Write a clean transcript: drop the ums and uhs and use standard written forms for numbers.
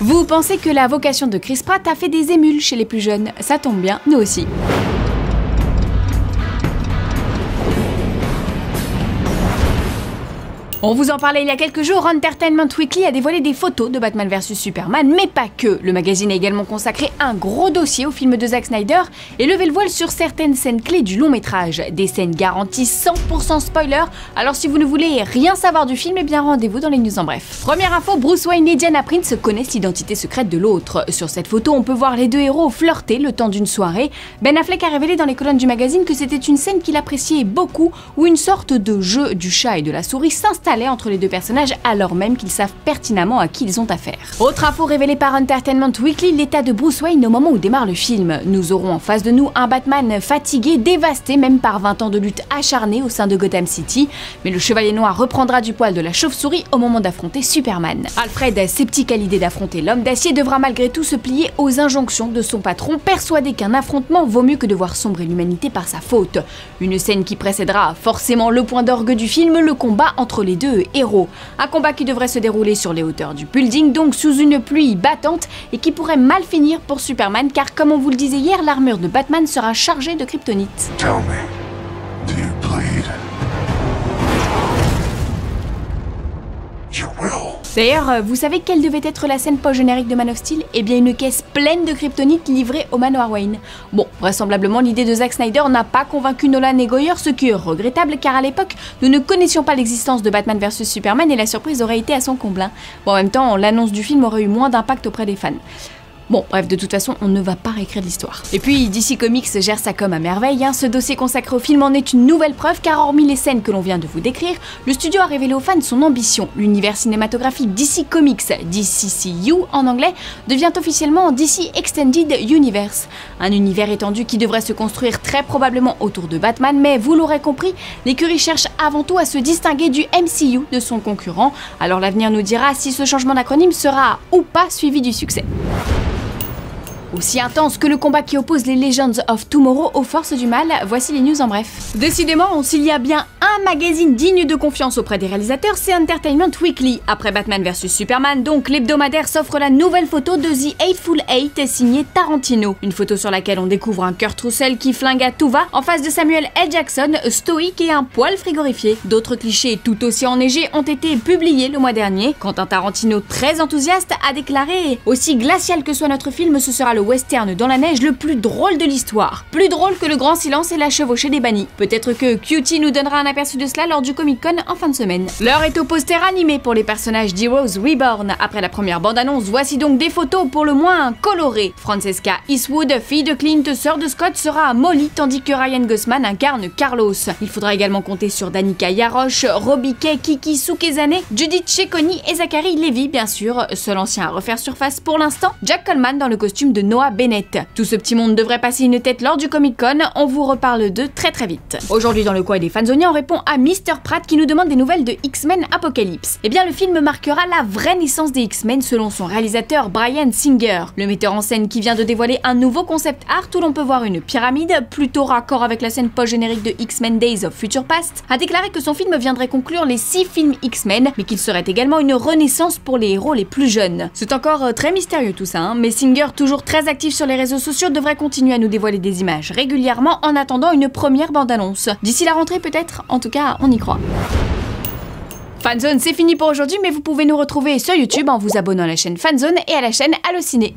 Vous pensez que la vocation de Chris Pratt a fait des émules chez les plus jeunes? Ça tombe bien, nous aussi. On vous en parlait il y a quelques jours, Entertainment Weekly a dévoilé des photos de Batman vs Superman, mais pas que. Le magazine a également consacré un gros dossier au film de Zack Snyder et levé le voile sur certaines scènes clés du long métrage. Des scènes garanties 100% spoiler, alors si vous ne voulez rien savoir du film, eh bien rendez-vous dans les news en bref. Première info, Bruce Wayne et Diana Prince connaissent l'identité secrète de l'autre. Sur cette photo, on peut voir les deux héros flirter le temps d'une soirée. Ben Affleck a révélé dans les colonnes du magazine que c'était une scène qu'il appréciait beaucoup, où une sorte de jeu du chat et de la souris s'installe entre les deux personnages alors même qu'ils savent pertinemment à qui ils ont affaire. Autre info révélée par Entertainment Weekly, l'état de Bruce Wayne au moment où démarre le film. Nous aurons en face de nous un Batman fatigué, dévasté même par 20 ans de lutte acharnée au sein de Gotham City, mais le Chevalier Noir reprendra du poil de la chauve-souris au moment d'affronter Superman. Alfred, sceptique à l'idée d'affronter l'homme d'acier, devra malgré tout se plier aux injonctions de son patron, persuadé qu'un affrontement vaut mieux que de voir sombrer l'humanité par sa faute. Une scène qui précédera forcément le point d'orgue du film, le combat entre les deux héros. Un combat qui devrait se dérouler sur les hauteurs du building, donc sous une pluie battante, et qui pourrait mal finir pour Superman, car comme on vous le disait hier, l'armure de Batman sera chargée de kryptonite. Tell me, do you bleed? You will. D'ailleurs, vous savez quelle devait être la scène post-générique de Man of Steel? Eh bien une caisse pleine de kryptonite livrée au manoir Wayne. Bon, vraisemblablement l'idée de Zack Snyder n'a pas convaincu Nolan et Goyer, ce qui est regrettable car à l'époque, nous ne connaissions pas l'existence de Batman vs Superman et la surprise aurait été à son comble. Bon, en même temps, l'annonce du film aurait eu moins d'impact auprès des fans. Bon, bref, de toute façon, on ne va pas réécrire l'histoire. Et puis, DC Comics gère sa com à merveille, Ce dossier consacré au film en est une nouvelle preuve, car hormis les scènes que l'on vient de vous décrire, le studio a révélé aux fans son ambition. L'univers cinématographique DC Comics, DCCU en anglais, devient officiellement DC Extended Universe. Un univers étendu qui devrait se construire très probablement autour de Batman, mais vous l'aurez compris, l'écurie cherche avant tout à se distinguer du MCU de son concurrent. Alors l'avenir nous dira si ce changement d'acronyme sera ou pas suivi du succès. Aussi intense que le combat qui oppose les Legends of Tomorrow aux forces du mal, voici les news en bref. Décidément, s'il y a bien un magazine digne de confiance auprès des réalisateurs, c'est Entertainment Weekly. Après Batman vs Superman, donc l'hebdomadaire s'offre la nouvelle photo de The Hateful Eight signée Tarantino. Une photo sur laquelle on découvre un Kurt Russell qui flingue à tout va, en face de Samuel L. Jackson, stoïque et un poil frigorifié. D'autres clichés tout aussi enneigés ont été publiés le mois dernier. Quentin Tarantino, très enthousiaste, a déclaré « Aussi glacial que soit notre film, ce sera le western dans la neige le plus drôle de l'histoire. Plus drôle que Le Grand Silence et La Chevauchée des Bannis. Peut-être que Cutie nous donnera un aperçu de cela lors du Comic-Con en fin de semaine. L'heure est au poster animé pour les personnages d'Heroes Reborn. Après la première bande-annonce, voici donc des photos pour le moins colorées. Francesca Eastwood, fille de Clint, sœur de Scott, sera Molly, tandis que Ryan Gosling incarne Carlos. Il faudra également compter sur Danica Yarosh, Robbie Kay, Kiki Sukezane, Judith Cecconi et Zachary Levi, bien sûr. Seul ancien à refaire surface pour l'instant, Jack Coleman dans le costume de Noah Bennett. Tout ce petit monde devrait passer une tête lors du Comic-Con, on vous reparle d'eux très très vite. Aujourd'hui dans le coin des Fansonia, on répond à Mr. Pratt qui nous demande des nouvelles de X-Men Apocalypse. Eh bien le film marquera la vraie naissance des X-Men selon son réalisateur Bryan Singer. Le metteur en scène qui vient de dévoiler un nouveau concept art où l'on peut voir une pyramide, plutôt raccord avec la scène post-générique de X-Men Days of Future Past, a déclaré que son film viendrait conclure les 6 films X-Men, mais qu'il serait également une renaissance pour les héros les plus jeunes. C'est encore très mystérieux tout ça, mais Singer, toujours très actif sur les réseaux sociaux, devrait continuer à nous dévoiler des images régulièrement en attendant une première bande-annonce. D'ici la rentrée peut-être, en tout cas on y croit. Fanzone, c'est fini pour aujourd'hui, mais vous pouvez nous retrouver sur YouTube en vous abonnant à la chaîne Fanzone et à la chaîne Allociné.